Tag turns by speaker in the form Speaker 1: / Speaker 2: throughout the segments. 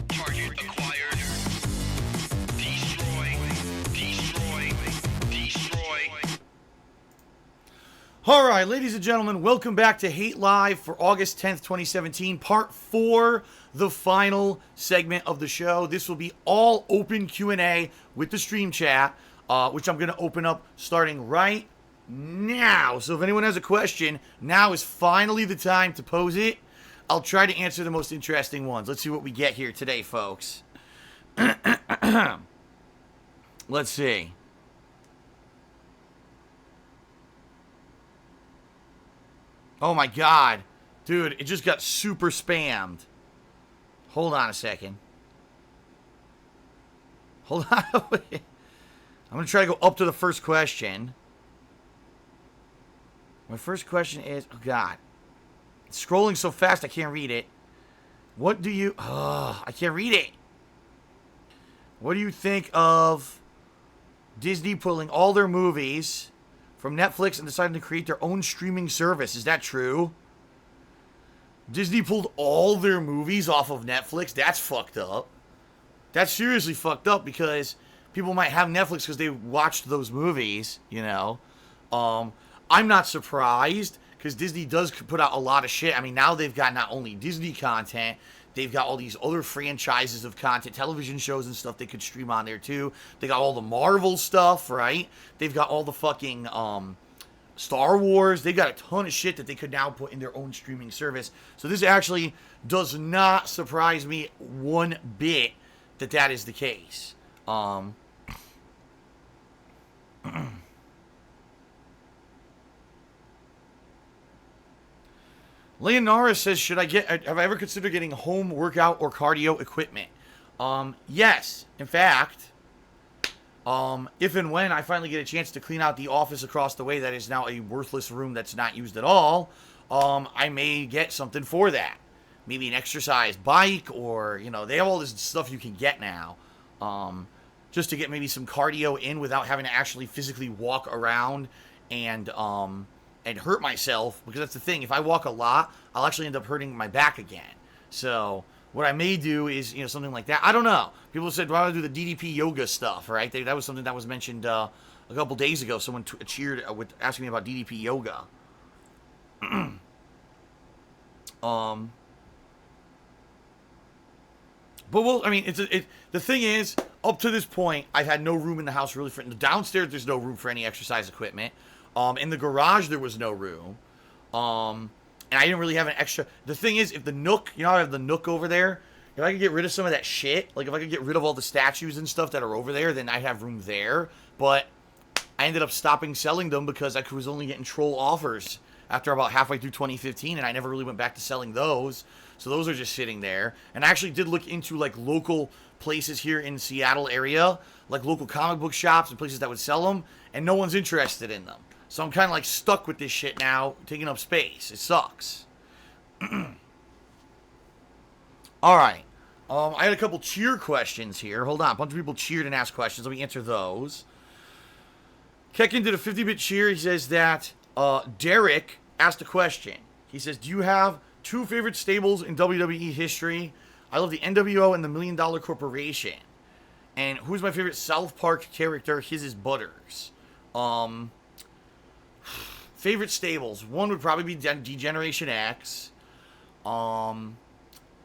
Speaker 1: Target acquired. Destroy. Destroy. Destroy.
Speaker 2: All right, ladies and gentlemen, welcome back to Hate Live for August 10th, 2017, Part 4, the final segment of the show. This will be all open Q&A with the stream chat, which I'm going to open up starting right now. So if anyone has a question, now is finally the time to pose it. I'll try to answer the most interesting ones. Let's see what we get here today, folks. Let's see. Oh my god. Dude, it just got super spammed. Hold on a second. Hold on. I'm going to try to go up to the first question. My first question is, oh god. It's scrolling so fast I can't read it. What do you... I can't read it. What do you think of Disney pulling all their movies from Netflix and deciding to create their own streaming service? Is that true? Disney pulled all their movies off of Netflix? That's fucked up. That's seriously fucked up because people might have Netflix because they watched those movies, you know. I'm not surprised because Disney does put out a lot of shit. I mean, now they've got not only Disney content, they've got all these other franchises of content, television shows and stuff they could stream on there too. They got all the Marvel stuff, right? They've got all the fucking Star Wars. They got a ton of shit that they could now put in their own streaming service. So this actually does not surprise me one bit that that is the case. Leonara says, have I ever considered getting home workout or cardio equipment? Yes. In fact, if and when I finally get a chance to clean out the office across the way that is now a worthless room that's not used at all, I may get something for that. Maybe an exercise bike or, you know, they have all this stuff you can get now. Just to get maybe some cardio in without having to actually physically walk around and hurt myself, because that's the thing. If I walk a lot, I'll actually end up hurting my back again. So what I may do is, you know, something like that. I don't know. People said, why don't I do the DDP yoga stuff, right? That was something that was mentioned a couple days ago. Someone cheered with asking me about DDP yoga. But well, I mean, the thing is, up to this point, I've had no room in the house really for the downstairs. There's no room for any exercise equipment. In the garage, there was no room. And I didn't really have an extra... The thing is, if the Nook... You know how I have the Nook over there? If I could get rid of some of that shit, like if I could get rid of all the statues and stuff that are over there, then I'd have room there. But I ended up stopping selling them because I was only getting troll offers after about halfway through 2015, and I never really went back to selling those. So those are just sitting there. And I actually did look into, like, local places here in Seattle area, like local comic book shops and places that would sell them, and no one's interested in them. So I'm kind of like stuck with this shit now, taking up space. It sucks. Alright. I had a couple cheer questions here. Hold on. A bunch of people cheered and asked questions. Let me answer those. Kekin did a 50-bit cheer. He says that Derek asked a question. He says, do you have two favorite stables in WWE history? I love the NWO and the $1 Million Corporation. And who's my favorite South Park character? His is Butters. Favorite stables. One would probably be D-Generation X. And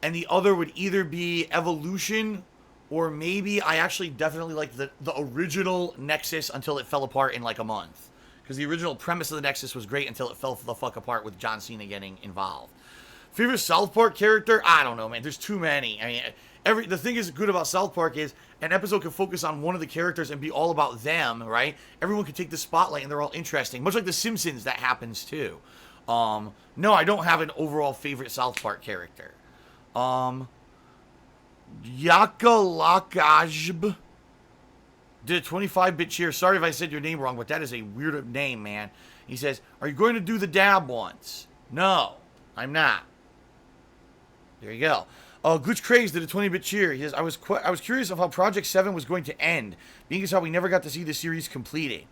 Speaker 2: the other would either be Evolution, or maybe I actually definitely like the original Nexus until it fell apart in like a month. Because the original premise of the Nexus was great until it fell the fuck apart with John Cena getting involved. Favorite South Park character? I don't know, man. There's too many. I mean, the thing is good about South Park is an episode can focus on one of the characters and be all about them, right? Everyone can take the spotlight and they're all interesting. Much like The Simpsons, that happens too. No, I don't have an overall favorite South Park character. Yakalakajb did a 25-bit cheer. Sorry if I said your name wrong, but that is a weird name, man. He says, are you going to do the dab once? No, I'm not. There you go. Glitch Craze did a 20-bit cheer. He says, I was curious of how Project 7 was going to end, being as how we never got to see the series completed.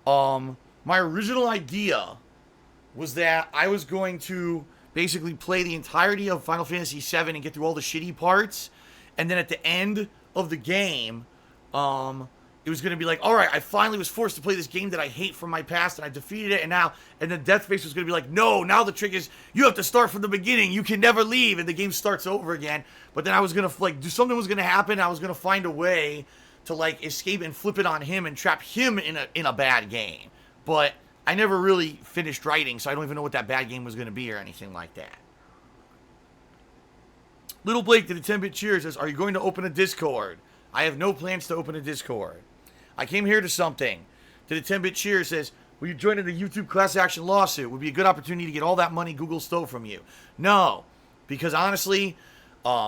Speaker 2: My original idea was that I was going to basically play the entirety of Final Fantasy VII and get through all the shitty parts, and then at the end of the game, it was going to be like, all right, I finally was forced to play this game that I hate from my past, and I defeated it, and then Deathface was going to be like, no, now the trick is you have to start from the beginning. You can never leave, and the game starts over again. But then I was going to, like, something was going to happen. I was going to find a way to, like, escape and flip it on him and trap him in a bad game. But I never really finished writing, so I don't even know what that bad game was going to be or anything like that. Little Blake did a 10-bit cheer, says, are you going to open a Discord? I have no plans to open a Discord. I came here to something. Did a 10-bit cheer, says, will you join in the YouTube class action lawsuit? Would be a good opportunity to get all that money Google stole from you. No, because honestly,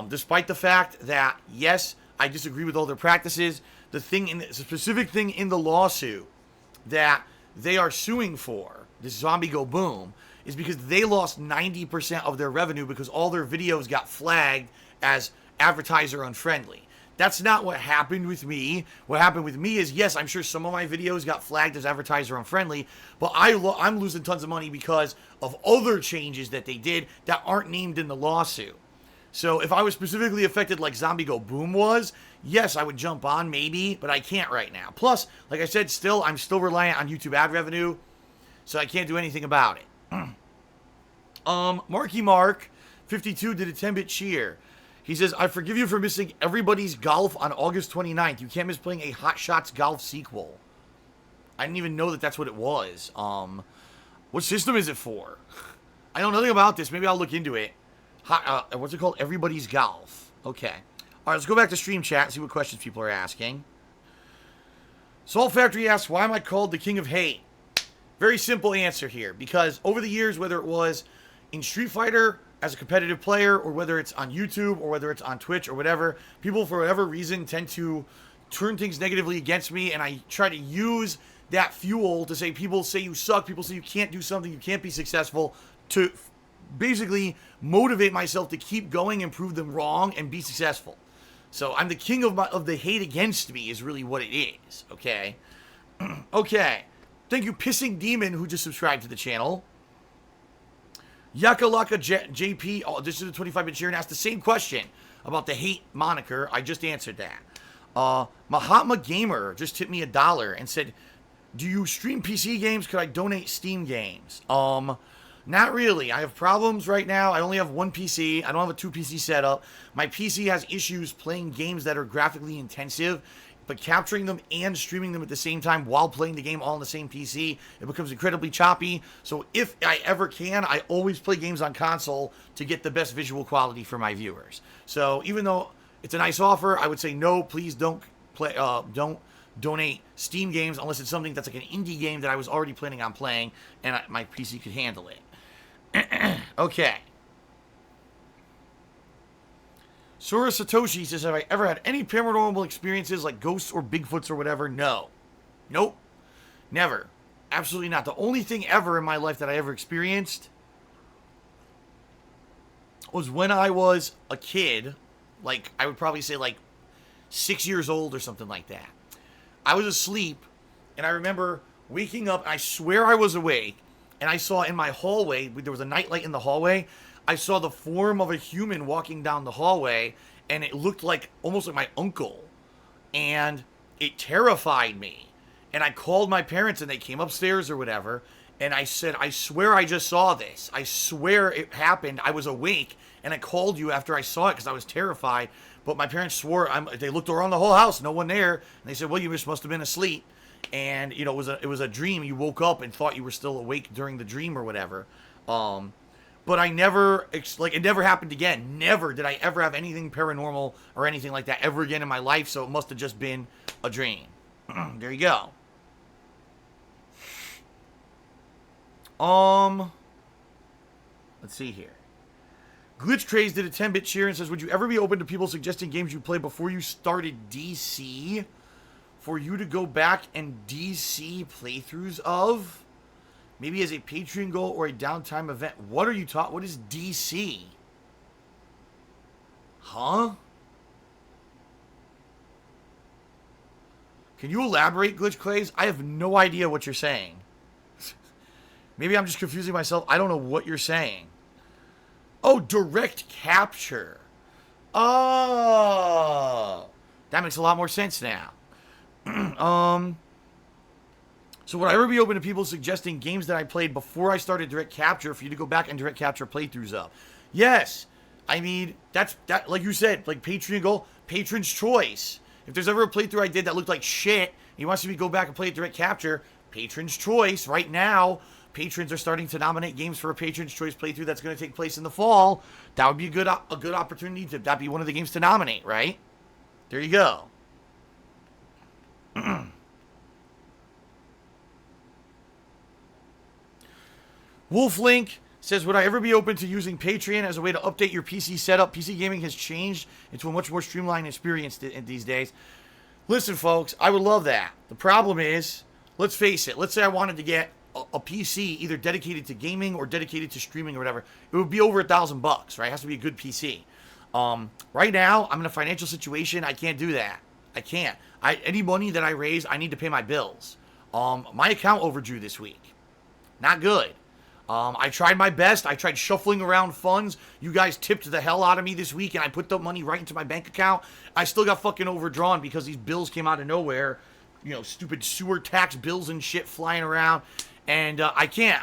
Speaker 2: despite the fact that, yes, I disagree with all their practices, the specific thing in the lawsuit that they are suing for, this Zombie Go Boom, is because they lost 90% of their revenue because all their videos got flagged as advertiser unfriendly. That's not what happened with me. What happened with me is, yes, I'm sure some of my videos got flagged as advertiser unfriendly, but I'm losing tons of money because of other changes that they did that aren't named in the lawsuit. So if I was specifically affected like Zombie Go Boom was, yes, I would jump on maybe, but I can't right now. Plus, like I said, I'm still reliant on YouTube ad revenue, so I can't do anything about it. Marky Mark 52 did a 10-bit cheer. He says, I forgive you for missing Everybody's Golf on August 29th. You can't miss playing a Hot Shots Golf sequel. I didn't even know that that's what it was. What system is it for? I know nothing about this. Maybe I'll look into it. What's it called? Everybody's Golf. Okay. All right, let's go back to stream chat and see what questions people are asking. Salt Factory asks, why am I called the King of Hate? Very simple answer here. Because over the years, whether it was in Street Fighter as a competitive player, or whether it's on YouTube, or whether it's on Twitch, or whatever, people, for whatever reason, tend to turn things negatively against me, and I try to use that fuel to say, people say you suck, people say you can't do something, you can't be successful, to basically motivate myself to keep going and prove them wrong and be successful. So I'm the king of the hate against me is really what it is, okay? Okay. Thank you, Pissing Demon, who just subscribed to the channel. Yakalaka JP, this is a 25-bit share, and asked the same question about the hate moniker. I just answered that. Mahatma Gamer just tipped me $1 and said, do you stream PC games? Could I donate Steam games? Not really. I have problems right now. I only have one PC. I don't have a 2-PC setup. My PC has issues playing games that are graphically intensive, but capturing them and streaming them at the same time while playing the game all on the same PC, it becomes incredibly choppy. So if I ever can, I always play games on console to get the best visual quality for my viewers. So even though it's a nice offer, I would say no, please don't donate Steam games unless it's something that's like an indie game that I was already planning on playing and my PC could handle it. Okay. Sora Satoshi says, have I ever had any paranormal experiences like ghosts or Bigfoots or whatever? No. Nope. Never. Absolutely not. The only thing ever in my life that I ever experienced was when I was a kid. Like, I would probably say like 6 years old or something like that. I was asleep, and I remember waking up. I swear I was awake, and I saw in my hallway, there was a nightlight in the hallway, I saw the form of a human walking down the hallway, and it looked like almost like my uncle. And it terrified me. And I called my parents, and they came upstairs or whatever, and I said, I swear I just saw this. I swear it happened. I was awake, and I called you after I saw it because I was terrified. But my parents swore, they looked around the whole house, no one there. And they said, well, you just must have been asleep. And, you know, it was a dream. You woke up and thought you were still awake during the dream or whatever. But I never, it never happened again. Never did I ever have anything paranormal or anything like that ever again in my life, so it must have just been a dream. There you go. Let's see here. Glitch Craze did a 10-bit cheer and says, would you ever be open to people suggesting games you play before you started DC for you to go back and DC playthroughs of? Maybe as a Patreon goal or a downtime event. What are you talking? What is DC? Huh? Can you elaborate, Glitch Clays? I have no idea what you're saying. Maybe I'm just confusing myself. I don't know what you're saying. Oh, direct capture. Oh, that makes a lot more sense now. So would I ever be open to people suggesting games that I played before I started direct capture for you to go back and direct capture playthroughs of? Yes. I mean, that like you said, like Patreon goal, patron's choice. If there's ever a playthrough I did that looked like shit, he wants me to go back and play it direct capture, patron's choice. Right now, patrons are starting to nominate games for a patron's choice playthrough that's going to take place in the fall. That would be a good opportunity to that be one of the games to nominate, right? There you go. Wolflink says, would I ever be open to using Patreon as a way to update your PC setup? PC gaming has changed into a much more streamlined experience these days. Listen, folks, I would love that. The problem is, let's face it, let's say I wanted to get a PC either dedicated to gaming or dedicated to streaming or whatever. It would be over $1,000, right? It has to be a good PC. Right now, I'm in a financial situation. I can't do that. I can't. Any money that I raise, I need to pay my bills. My account overdrew this week. Not good. I tried my best. I tried shuffling around funds. You guys tipped the hell out of me this week, and I put the money right into my bank account. I still got fucking overdrawn because these bills came out of nowhere. You know, stupid sewer tax bills and shit flying around. And I can't.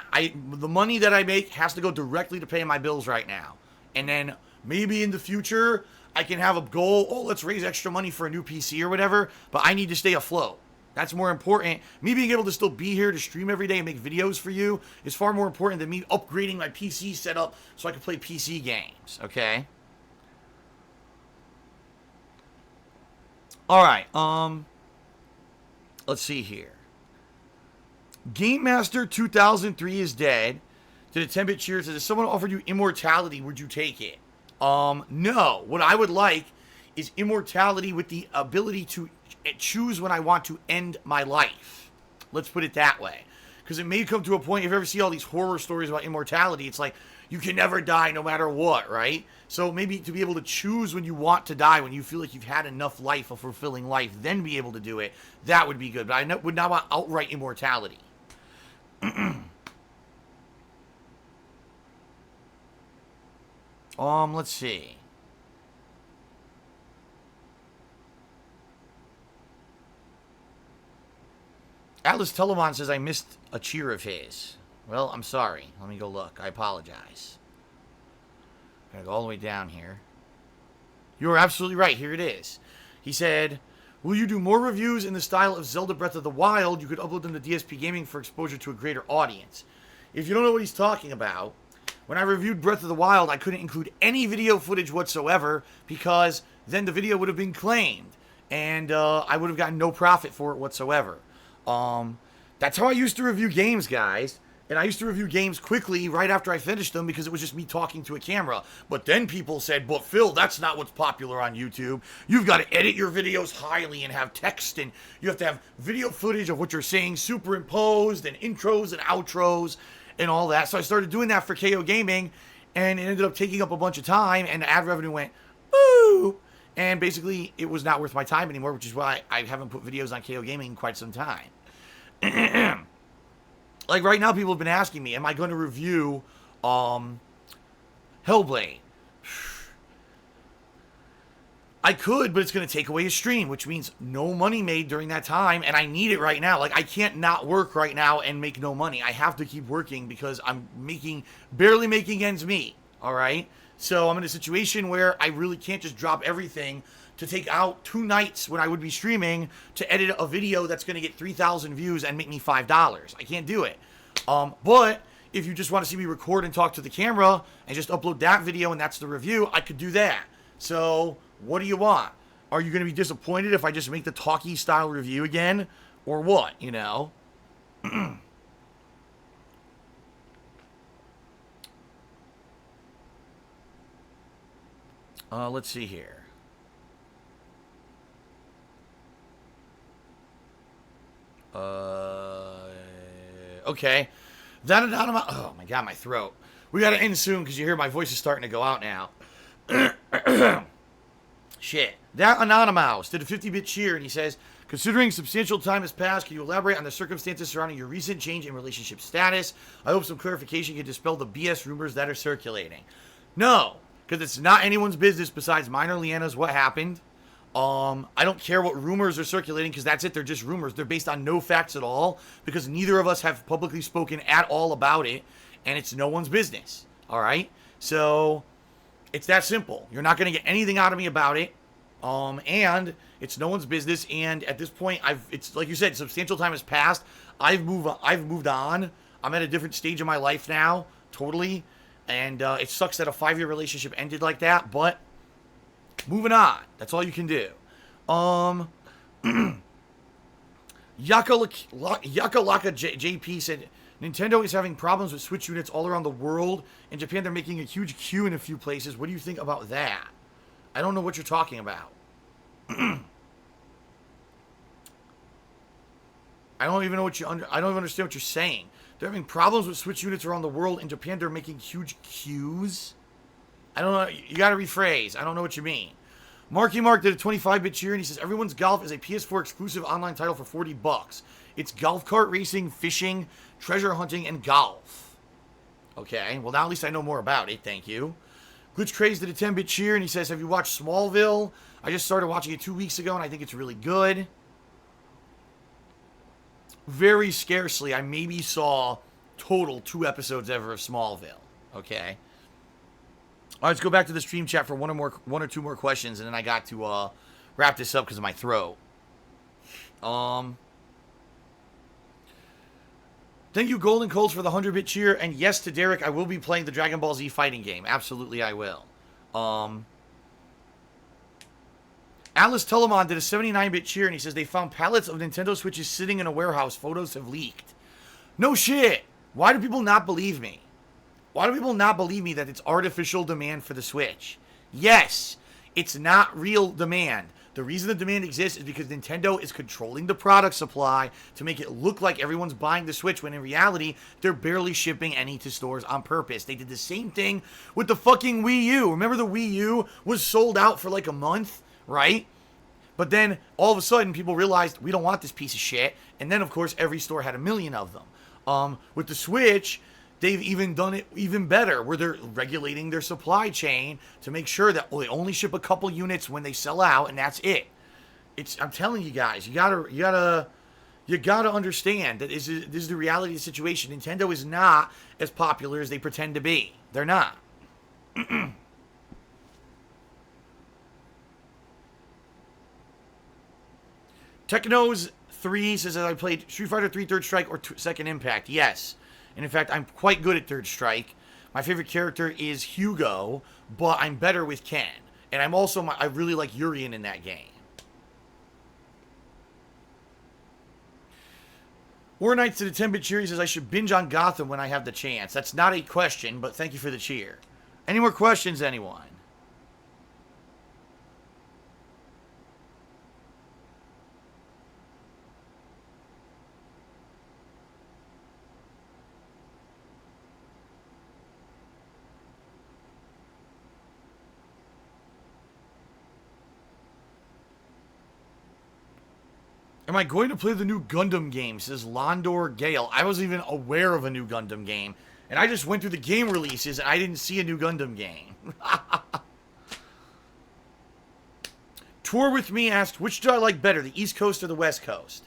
Speaker 2: The money that I make has to go directly to paying my bills right now. And then maybe in the future, I can have a goal. Oh, let's raise extra money for a new PC or whatever. But I need to stay afloat. That's more important. Me being able to still be here to stream every day and make videos for you is far more important than me upgrading my PC setup so I can play PC games, okay? All right, let's see here. Game Master 2003 is dead. Did a 10-bit cheer says, if someone offered you immortality, would you take it? No. What I would like is immortality with the ability to choose when I want to end my life. Let's put it that way. Because it may come to a point, if you ever see all these horror stories about immortality, it's like, you can never die no matter what, right? So maybe to be able to choose when you want to die, when you feel like you've had enough life, a fulfilling life, then be able to do it, that would be good. But I would not want outright immortality. Let's see. Atlas Telemon says I missed a cheer of his. Well, I'm sorry. Let me go look. I apologize. I'm going to go all the way down here. You're absolutely right. Here it is. He said, will you do more reviews in the style of Zelda Breath of the Wild? You could upload them to DSP Gaming for exposure to a greater audience. If you don't know what he's talking about, when I reviewed Breath of the Wild, I couldn't include any video footage whatsoever because then the video would have been claimed. And I would have gotten no profit for it whatsoever. That's how I used to review games, guys. And I used to review games quickly right after I finished them because it was just me talking to a camera. But then people said, but Phil, that's not what's popular on YouTube. You've got to edit your videos highly and have text, and you have to have video footage of what you're saying superimposed and intros and outros and all that. So I started doing that for KO Gaming, and it ended up taking up a bunch of time, and the ad revenue went, woo! And basically, it was not worth my time anymore, which is why I haven't put videos on KO Gaming in quite some time. Like right now, people have been asking me, am I going to review Hellblade? I could, but it's going to take away a stream, which means no money made during that time, and I need it right now. Like, I can't not work right now and make no money. I have to keep working because I'm barely making ends meet, all right? So I'm in a situation where I really can't just drop everything to take out 2 nights when I would be streaming to edit a video that's going to get 3,000 views and make me $5. I can't do it. But if you just want to see me record and talk to the camera and just upload that video and that's the review, I could do that. So what do you want? Are you going to be disappointed if I just make the talkie style review again? Or what, you know? Let's see here. Okay. That anonymous... Oh, my God, my throat. We got to end soon because you hear my voice is starting to go out now. Shit. That Anonymous did a 50-bit cheer, and he says, considering substantial time has passed, can you elaborate on the circumstances surrounding your recent change in relationship status? I hope some clarification can dispel the BS rumors that are circulating. No, because it's not anyone's business besides mine or Leanna's what happened. I don't care what rumors are circulating because that's it. They're just rumors. They're based on no facts at all because neither of us have publicly spoken at all about it, and it's no one's business. All right? So it's that simple. You're not going to get anything out of me about it. And it's no one's business. And at this point, it's like you said, substantial time has passed. I've moved on. I'm at a different stage of my life now, totally. And it sucks that a 5-year relationship ended like that, but moving on. That's all you can do. Yakalaka JP said, Nintendo is having problems with Switch units all around the world. In Japan, they're making a huge queue in a few places. What do you think about that? I don't know what you're talking about. I don't even understand what you're saying. They're having problems with Switch units around the world. In Japan, they're making huge queues. I don't know. You got to rephrase. I don't know what you mean. Marky Mark did a 25-bit cheer, and he says, Everyone's Golf is a PS4 exclusive online title for $40. It's golf cart racing, fishing, treasure hunting, and golf. Okay, well, now at least I know more about it. Thank you. Glitch Craze did a 10-bit cheer, and he says, have you watched Smallville? I just started watching it 2 weeks ago, and I think it's really good. Very scarcely, I maybe saw total 2 episodes ever of Smallville. Okay. All right, let's go back to the stream chat for one or two more questions, and then I got to wrap this up because of my throat. Thank you, Golden Colts, for the 100-bit cheer, and yes to Derek, I will be playing the Dragon Ball Z fighting game. Absolutely, I will. Alice Telemon did a 79-bit cheer, and he says they found pallets of Nintendo Switches sitting in a warehouse. Photos have leaked. No shit. Why do people not believe me? Why do people not believe me that it's artificial demand for the Switch? Yes, it's not real demand. The reason the demand exists is because Nintendo is controlling the product supply to make it look like everyone's buying the Switch, when in reality, they're barely shipping any to stores on purpose. They did the same thing with the fucking Wii U. Remember the Wii U was sold out for like a month, right? But then all of a sudden people realized we don't want this piece of shit. And then of course every store had a million of them. With the Switch, they've even done it even better, where they're regulating their supply chain to make sure that they only ship a couple units when they sell out, and that's it. I'm telling you guys, you gotta understand that this is the reality of the situation. Nintendo is not as popular as they pretend to be. They're not. Technos 3 says that I played Street Fighter 3 Third Strike or Second Impact. Yes. And in fact, I'm quite good at Third Strike. My favorite character is Hugo, but I'm better with Ken. And I really like Urien in that game. War Knights did a 10-bit cheer. He says I should binge on Gotham when I have the chance. That's not a question, but thank you for the cheer. Any more questions, anyone? Am I going to play the new Gundam game? Says Londor Gale. I wasn't even aware of a new Gundam game. And I just went through the game releases and I didn't see a new Gundam game. Tour With Me asked, which do I like better, the East Coast or the West Coast?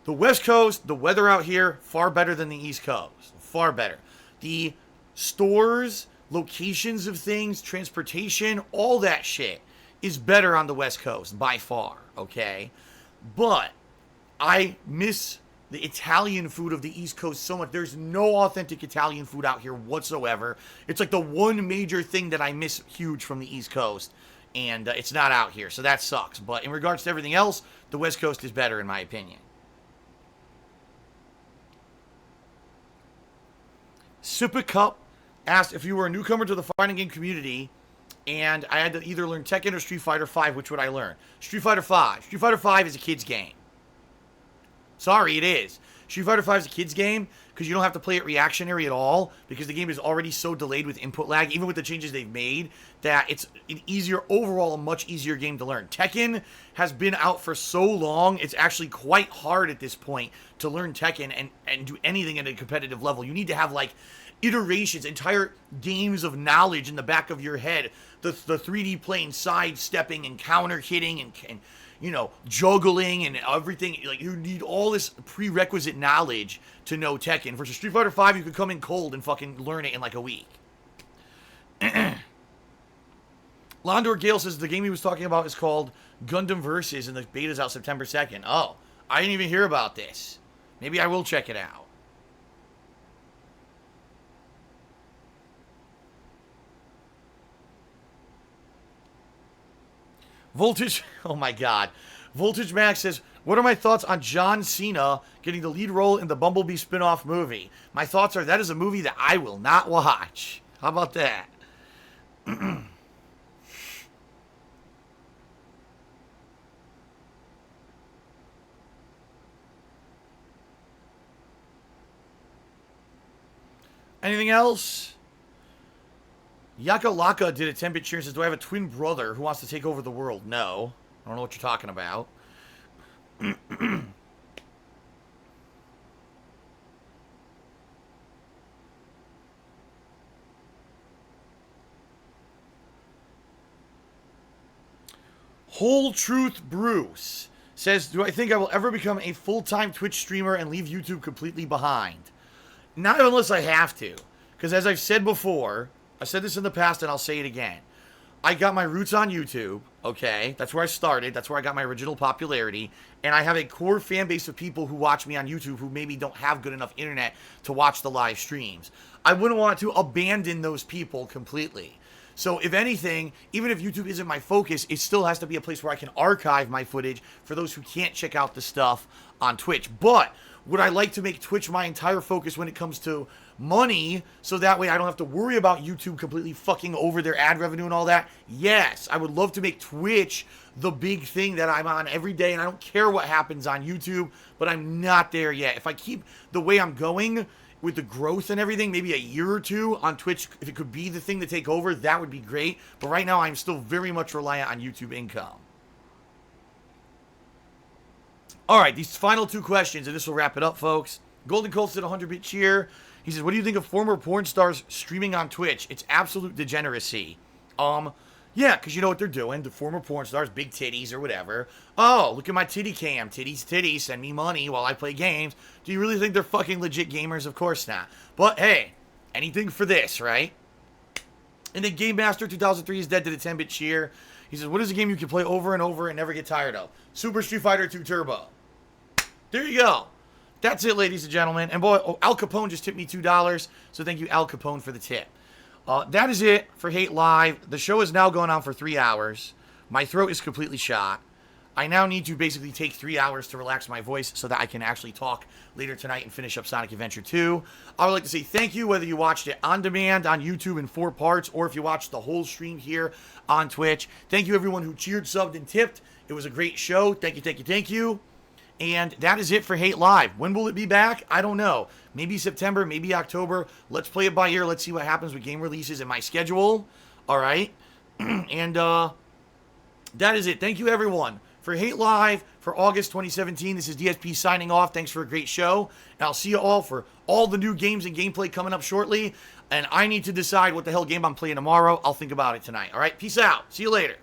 Speaker 2: The West Coast, the weather out here, far better than the East Coast. Far better. The stores, locations of things, transportation, all that shit is better on the West Coast, by far, okay? But I miss the Italian food of the East Coast so much. There's no authentic Italian food out here whatsoever. It's like the one major thing that I miss huge from the East Coast. And it's not out here, so that sucks. But in regards to everything else, the West Coast is better in my opinion. Super Cup asked if you were a newcomer to the fighting game community and I had to either learn Tekken or Street Fighter V, which would I learn? Street Fighter V. Street Fighter V is a kid's game. Sorry, it is. Street Fighter V is a kid's game because you don't have to play it reactionary at all because the game is already so delayed with input lag, even with the changes they've made, that it's an easier, overall, a much easier game to learn. Tekken has been out for so long, it's actually quite hard at this point to learn Tekken and do anything at a competitive level. You need to have, like, iterations, entire games of knowledge in the back of your head. The 3D plane sidestepping and counter hitting and juggling and everything. Like, you need all this prerequisite knowledge to know Tekken. Versus Street Fighter V, you could come in cold and fucking learn it in like a week. Londor Gale says the game he was talking about is called Gundam Versus, and the beta's out September 2nd. Oh, I didn't even hear about this. Maybe I will check it out. Voltage, oh my god. Voltage Max says, what are my thoughts on John Cena getting the lead role in the Bumblebee spin-off movie? My thoughts are that is a movie that I will not watch. How about that? Anything else? Yaka Laka did a 10-bit cheer and says, do I have a twin brother who wants to take over the world? No. I don't know what you're talking about. Whole Truth Bruce says, do I think I will ever become a full-time Twitch streamer and leave YouTube completely behind? Not unless I have to. Because as I've said before, I said this in the past and I'll say it again. I got my roots on YouTube, okay? That's where I started. That's where I got my original popularity. And I have a core fan base of people who watch me on YouTube who maybe don't have good enough internet to watch the live streams. I wouldn't want to abandon those people completely. So if anything, even if YouTube isn't my focus, it still has to be a place where I can archive my footage for those who can't check out the stuff on Twitch. But would I like to make Twitch my entire focus when it comes to money, so that way I don't have to worry about YouTube completely fucking over their ad revenue and all that? Yes, I would love to make Twitch the big thing that I'm on every day, and I don't care what happens on YouTube, but I'm not there yet. If I keep the way I'm going with the growth and everything, maybe a year or two on Twitch, if it could be the thing to take over, that would be great. But right now, I'm still very much reliant on YouTube income. All right, these final two questions, and this will wrap it up, folks. Golden Colts did a 100-bit cheer. He says, what do you think of former porn stars streaming on Twitch? It's absolute degeneracy. Yeah, because you know what they're doing. The former porn stars, big titties or whatever. Oh, look at my titty cam. Titties, titties, send me money while I play games. Do you really think they're fucking legit gamers? Of course not. But hey, anything for this, right? And then Game Master 2003 is dead to the 10-bit cheer. He says, what is a game you can play over and over and never get tired of? Super Street Fighter 2 Turbo. There you go. That's it, ladies and gentlemen. And boy, Al Capone just tipped me $2. So thank you, Al Capone, for the tip. That is it for Hate Live. The show is now going on for 3 hours. My throat is completely shot. I now need to basically take 3 hours to relax my voice so that I can actually talk later tonight and finish up Sonic Adventure 2. I would like to say thank you, whether you watched it on demand on YouTube in 4 parts, or if you watched the whole stream here on Twitch. Thank you, everyone who cheered, subbed, and tipped. It was a great show. Thank you, thank you, thank you. And that is it for Hate Live. When will it be back? I don't know. Maybe September, maybe October. Let's play it by ear. Let's see what happens with game releases and my schedule. All right. And that is it. Thank you, everyone, for Hate Live for August 2017. This is DSP signing off. Thanks for a great show. And I'll see you all for all the new games and gameplay coming up shortly. And I need to decide what the hell game I'm playing tomorrow. I'll think about it tonight. All right. Peace out. See you later.